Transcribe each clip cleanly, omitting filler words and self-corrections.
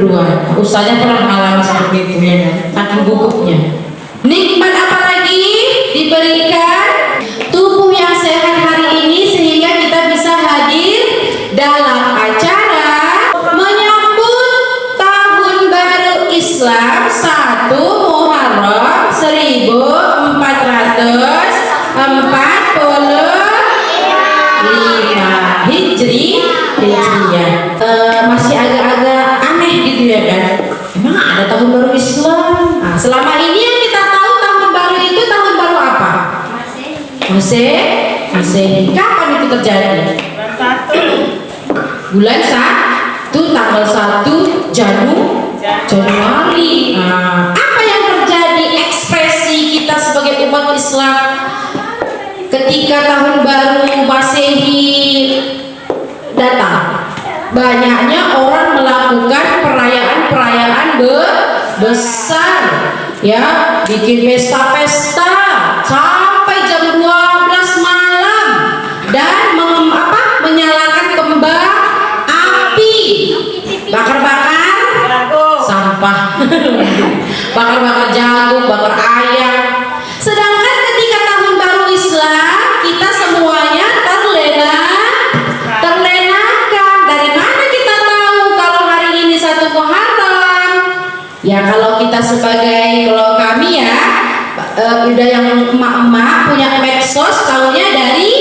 duluan. Ustaznya pernah mengalami seperti itu ya kan, saking gugupnya. Nikmat apa lagi diberikan? Tubuh yang sehat hari ini sehingga kita bisa hadir dalam acara menyambut tahun baru Islam 1 Muharram 1445 Hijriyah. Masih agak-agak aneh gitu ya kan, emang ada tahun baru Islam? Nah, selama ini yang kita tahu tahun baru itu tahun baru apa? Masehi. Kapan itu terjadi? Bulan 1 tanggal 1 Januari. Nah, apa yang terjadi ekspresi kita sebagai umat Islam ketika tahun baru Masehi datang? Banyaknya orang melakukan perayaan-perayaan besar, ya, bikin pesta-pesta sampai jam 12 malam dan menyalakan kembang api, bakar-bakar sampah, bakar-bakar jagung, bakar ayam. Sedangkan ketika tahun baru Islam kita semuanya terlenakan. Dari mana kita tahu kalau hari ini 1 Muharram? Ya kalau kita kalau kami ya udah yang emak-emak punya medsos, tahunya dari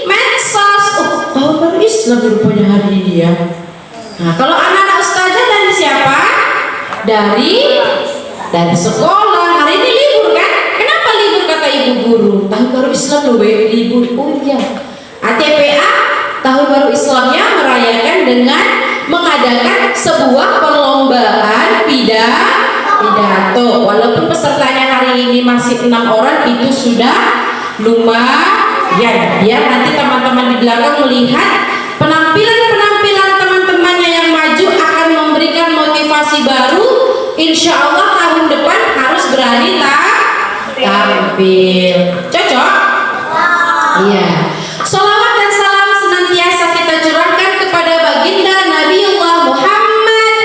medsos. Oh, tahun baru Islam rupanya hari ini ya. Nah, kalau anak-anak ustazah dari siapa? Dari sekolah. Hari ini libur kan? Kenapa libur kata ibu guru? Tahun baru Islam loh, libur. Oh iya. ATPA tahun baru Islamnya merayakan dengan mengadakan sebuah perlombaan pidato. Walaupun pesertanya hari ini masih 6 orang, itu sudah lumayan. Biar nanti teman-teman di belakang melihat penampilan teman-temannya yang maju akan memberikan motivasi baru. Insya Allah tahun depan harus berani tampil. Cocok? Iya. Sholawat dan salam senantiasa kita curahkan kepada baginda Nabiullah Muhammad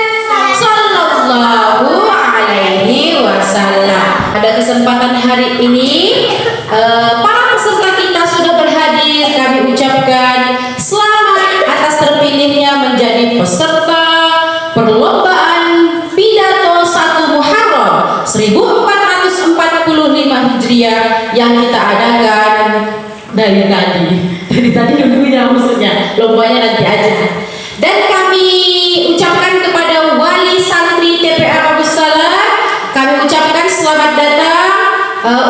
Sallallahu Alaihi Wasallam. Pada kesempatan hari ini, para peserta kita sudah berhadir. Kami ucapkan selamat atas terpilihnya menjadi peserta perlombaan pidato 1 Muharram 1445 Hijriah yang kita adakan dari tadi nunggunya, maksudnya lombanya nanti aja. Dan kami ucapkan kepada wali santri TPA Bagus Salam, kami ucapkan selamat datang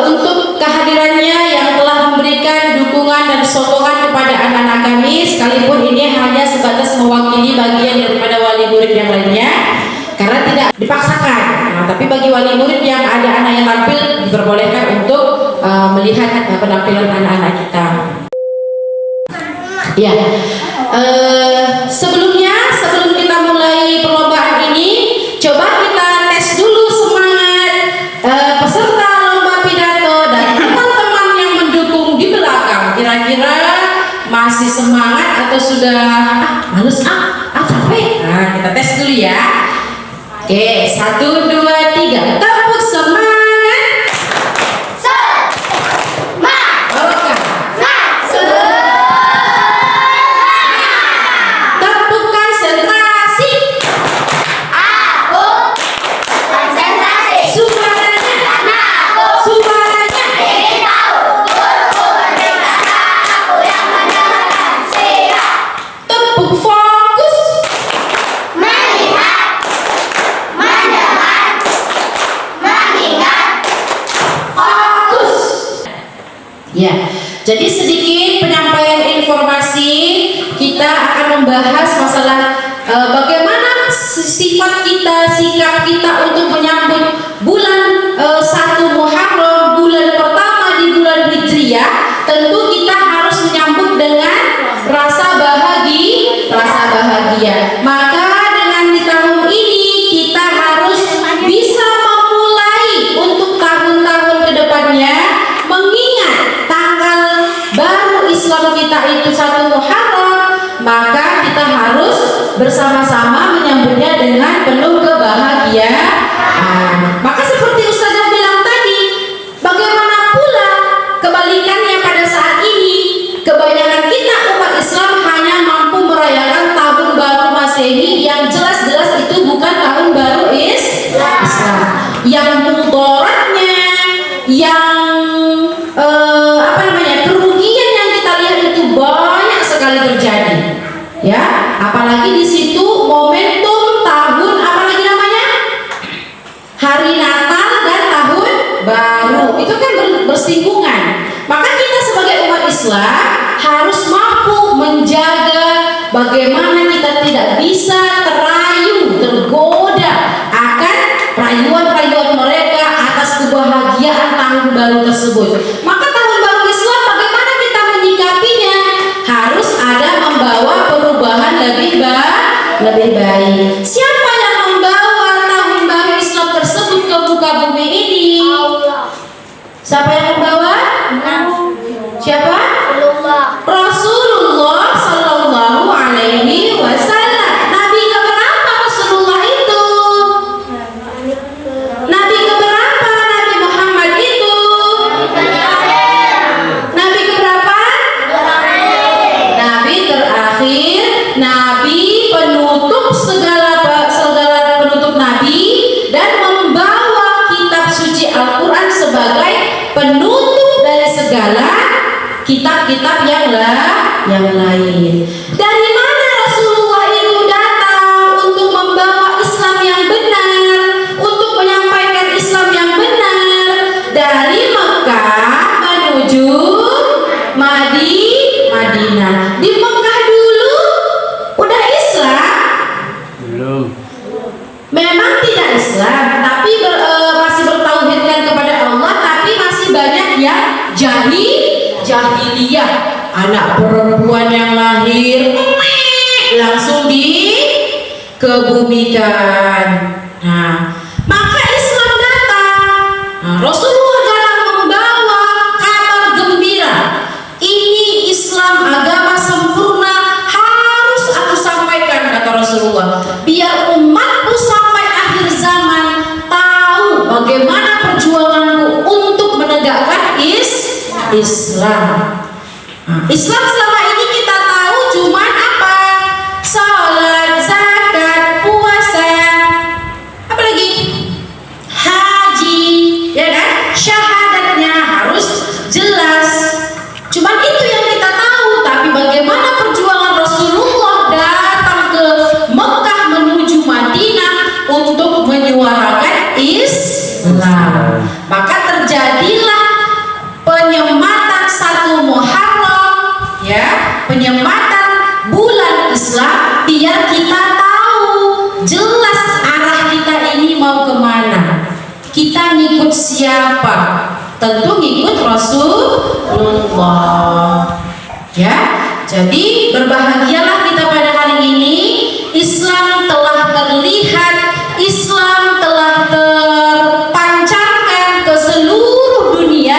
untuk kehadirannya yang telah memberikan dukungan dan sokongan kepada anak-anak kami, sekalipun ini hanya sebatas mewakili bagian daripada wali murid yang lainnya karena tidak dipaksakan. Nah, tapi bagi wali murid yang ada anak yang tampil diperbolehkan untuk melihat penampilan anak-anak kita. Ya, sebelum kita mulai perlombaan ini, coba kita tes dulu semangat peserta lomba pidato dan teman-teman yang mendukung di belakang. Kira-kira masih semangat atau sudah males capek? Nah, kita tes dulu ya. Oke, 1, 2, 3, tepuk semangat. Ya, jadi sedikit penyampaian informasi. Kita akan membahas masalah bagaimana sifat kita, sikap kita untuk menyambut bulan 1 Muharram, bulan pertama di bulan Hijriah. Tentu kita harus menyambut dengan rasa bahagia. Maka dengan di tahun ini kita harus bisa memulai untuk tahun-tahun kedepannya, mengingat tanggal baru Islam kita itu 1 Muharram, maka kita harus bersama-sama menyambutnya dengan penuh kebahagiaan. Maka seperti Ustazah bilang tadi, bagaimana pula kebalikannya pada saat ini? Kebanyakan kita umat Islam hanya mampu merayakan tahun baru Masehi yang jelas-jelas itu bukan tahun baru Islam. Yang mudaratnya, yang kerugian yang kita lihat itu banyak sekali terjadi. Ya, apalagi di situ momentum tahun apalagi namanya? Hari Natal dan tahun baru. Itu kan bersinggungan. Maka kita sebagai umat Islam harus mampu menjaga bagaimana kita tidak bisa terayu, tergoda akan rayuan-rayuan mereka atas kebahagiaan tahun baru tersebut. Maka tahun baru Islam bagaimana kita menyikapinya? Harus ada membawa perubahan lebih baik. Siapa yang membawa tahun baru Islam tersebut ke muka bumi ini? Siapa yang membawa? Siapa? Rasulullah Sallallahu Alaihi Wasallam. Nabi keberapa Rasulullah itu? Nabi keberapa Nabi Muhammad itu? Nabi keberapa? Nabi terakhir, Nabi penutup segala penutup Nabi, dan membawa kitab suci Al-Quran sebagai penutup dari segala kitab-kitab yang lain. Dari mana Rasulullah itu datang untuk membawa Islam yang benar, untuk menyampaikan Islam yang benar? Dari Mekah menuju Madinah. Di Mekah dulu udah Islam? Belum. Memang tidak Islam, tapi masih bertauhidkan kepada Allah, tapi masih banyak yang jahiliyah. Anak perempuan yang lahir langsung dikebumikan. Maka Islam datang. Rasulullah datang membawa kabar gembira. Ini Islam agama sempurna, harus aku sampaikan, kata Rasulullah, biar umatku sampai akhir zaman tahu bagaimana perjuanganku untuk menegakkan Islam. Islam selama ini kita tahu cuman apa? Salat, zakat, puasa, apa lagi? Haji, ya kan? Syahadatnya harus jelas. Cuman itu yang kita tahu. Tapi bagaimana perjuangan Rasulullah datang ke Mekah menuju Madinah untuk menyuarakan Islam. Maka terjadilah penyematan 1 Muharram, ya, penyematan bulan Islam, biar kita tahu jelas arah kita ini mau kemana. Kita ngikut siapa? Tentu ngikut Rasulullah. Ya, jadi berbahagialah kita pada hari ini. Islam telah terlihat, Islam telah terpancarkan ke seluruh dunia,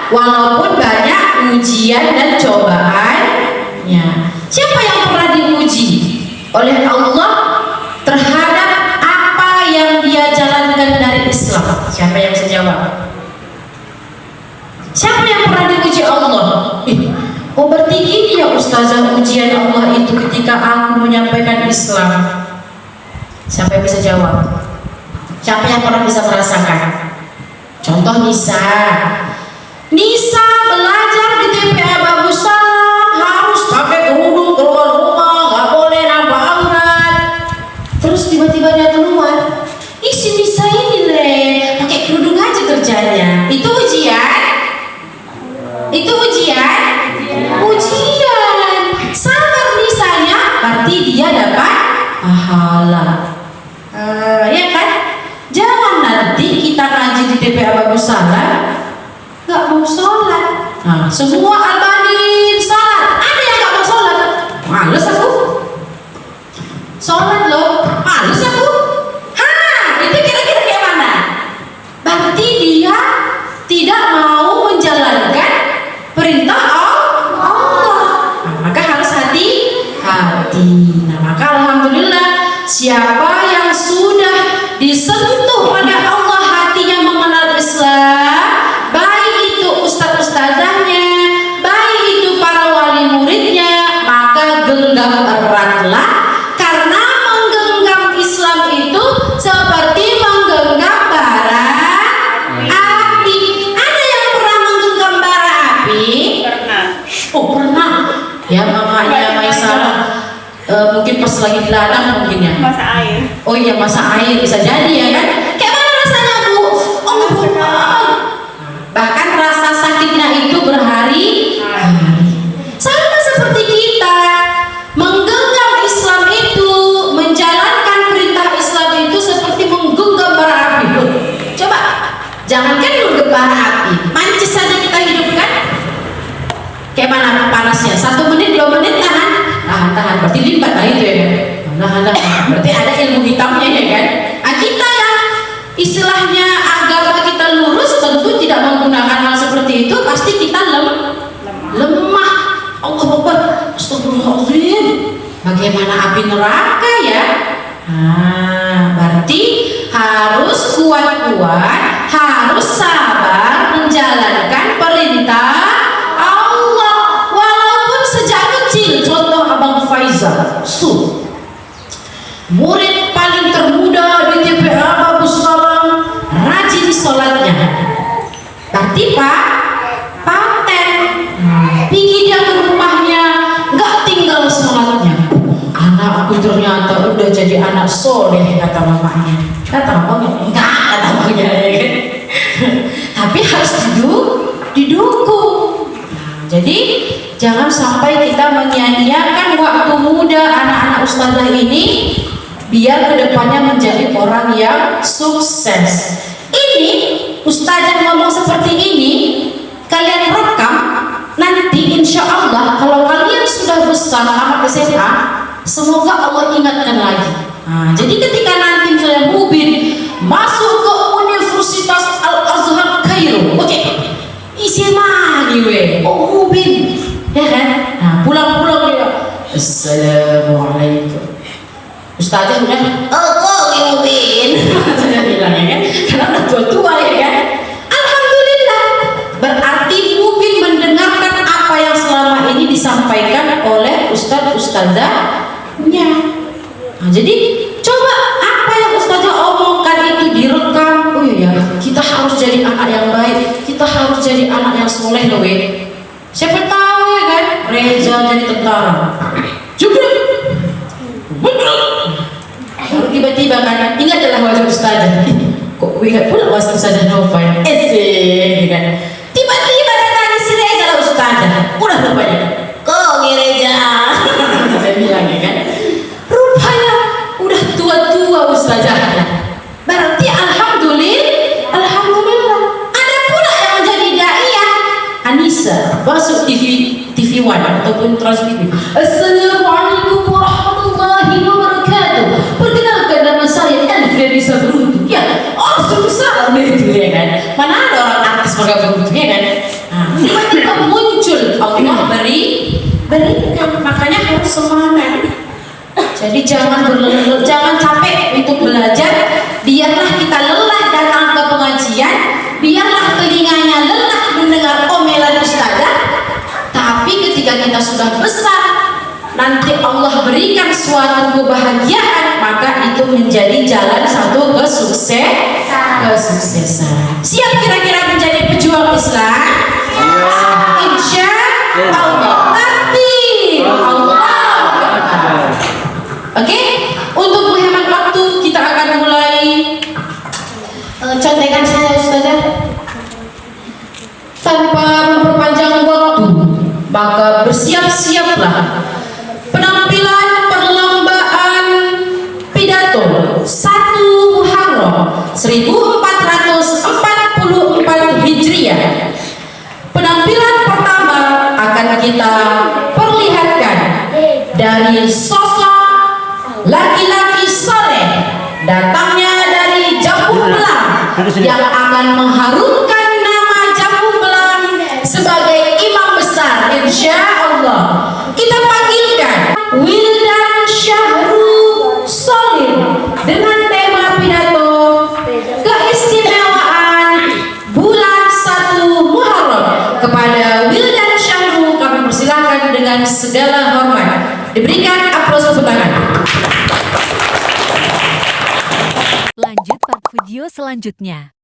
walaupun banyak ujian dan cobaannya. Siapa yang pernah diuji oleh Allah terhadap apa yang dia jalankan dari Islam? Siapa yang bisa jawab? Siapa yang pernah diuji Allah? Oh, berarti gini ya Ustazah, ujian Allah itu ketika aku menyampaikan Islam. Siapa yang bisa jawab? Siapa yang pernah bisa merasakan? Contoh Nisa belajar di TPA Bagus Salam, harus pakai kerudung keluar rumah, nggak boleh nampak aurat. Terus tiba-tiba dia keluar, si Nisa ini pakai kerudung aja kerjanya. Itu ujian? Itu ujian? Ujian. Sabar Nisanya, berarti dia dapat pahala. Ya kan? Jangan nanti kita ngaji di TPA Bagus Salam nggak mau sholat. Semua Albanin sholat, ada yang nggak mau sholat? Males aku sholat loh, males aku. Itu kira-kira kayak mana? Berarti dia tidak mau menjalankan perintah Allah. Maka harus hati-hati. Maka alhamdulillah, siapa yang sudah disentuh pada Allah, hatinya mengenal Islam, baik itu ustaz-ustazahnya, baik itu para wali muridnya, maka genggam eratlah, karena menggenggam Islam itu seperti menggenggam bara api. Ada yang pernah menggenggam bara api? Pernah. Oh pernah. Ya mamanya Maisarah mungkin pas lagi di ladang mungkin ya. Masa air. Oh iya masa air bisa jadi ya kan. Kayak mana rasanya Bu? Oh bahkan rasa sakitnya itu berhari-hari. Sama seperti kita menggenggam Islam itu, menjalankan perintah Islam itu seperti menggenggam bara api. Coba jangankan menggenggam bara api, mancis saja kita hidupkan. Kayak mana panasnya? 1 menit, 2 menit tahan, berarti lipat lah itu ya. Berarti ada ilmu hitamnya ya kan? Nah, kita yang istilahnya agama kita lurus tentu tidak menggunakan hal seperti itu, pasti kita lemah. Allah Akbar, astagfirullahaladzim. Bagaimana api neraka ya? Nah, berarti harus kuat-kuat, harus sabar menjalankan perintah Allah walaupun sejak kecil. Contoh Abang Faizal, murid paling termuda di TPA Babus Salam, rajin sholatnya. Berarti paten. Pergi dia ke rumahnya, nggak tinggal sholatnya. Anak aku ternyata udah jadi anak soleh, kata mamanya. Kata abangnya, enggak, kata abangnya ya kan. Tapi harus didukung. Jadi jangan sampai kita menyia-nyiakan waktu muda anak-anak ustazah ini, biar kedepannya menjadi orang yang sukses. Ini ustazah ngomong seperti ini, kalian rekam, nanti insya Allah kalau kalian sudah besar anak SMA, semoga Allah ingatkan lagi. Nah, jadi ketika nanti misalnya Mubin masuk ke Universitas Al-Azhar Kairo, oke, SMA nih oh Mubin, ya kan? Nah, pulang-pulang dia, Assalamualaikum. Ustazah udah, oh Mubin, saya bilang ya kan, karena udah tua-tua ya kan. Alhamdulillah, berarti Mubin mendengarkan apa yang selama ini disampaikan oleh ustaz-ustazahnya. Nah, jadi coba apa yang ustazah omongkan itu direkam. Oh iya ya, kita harus jadi anak yang baik, kita harus jadi anak yang soleh loh we. Siapa tahu ya kan, Reza jadi tentara. Juga bener. Baru tiba-tiba kan, ingatlah wajah ustazah. Kok ingat pula wajah ustazah Nova? Esik kan. Tiba-tiba datang si Reza lah ustazah. Udah rupanya. Kok Reza? Saya bilang ya kan. Rupanya udah tua-tua ustazahnya. Berarti alhamdulillah. Ada pula yang menjadi daiyah. Anissa masuk TV One ataupun Trans TV. Assalamualaikum warahmatullahi wabarakatuh. Perkenalkan nama saya Elfriedi Sabrutu. Ya, besar itu ya kan. Mana ada orang artis pakai begitu ya kan. Nah, tiba-tiba muncul Allah berikan, makanya harus semangat. Jadi jangan capek untuk belajar. Biarlah kita lelah datang ke pengajian, biarlah telinganya lelah mendengar omelan ustazah. Tapi ketika kita sudah besar, nanti Allah berikan suatu kebahagiaan, maka itu menjadi jalan satu kesuksesan. Siap kira-kira menjadi pejuang Islam? Insya Allah. Oke, untuk menghemat waktu kita akan mulai contekan saya ustazah. Tanpa memperpanjang waktu, maka bersiap-siaplah. Penampilan perlombaan pidato 1 Muharram 1444 Hijriah. Penampilan pertama akan kita perlihatkan dari sosok laki-laki soleh, datangnya dari Jambu Belang, yang akan mengharumkan nama Jambu Belang sebagai imam besar insya Allah. Kita panggilkan Wildan Syahru Solim dengan tema pidato segala hormat. Diberikan aplaus tepuk tangan. Lanjut part video selanjutnya.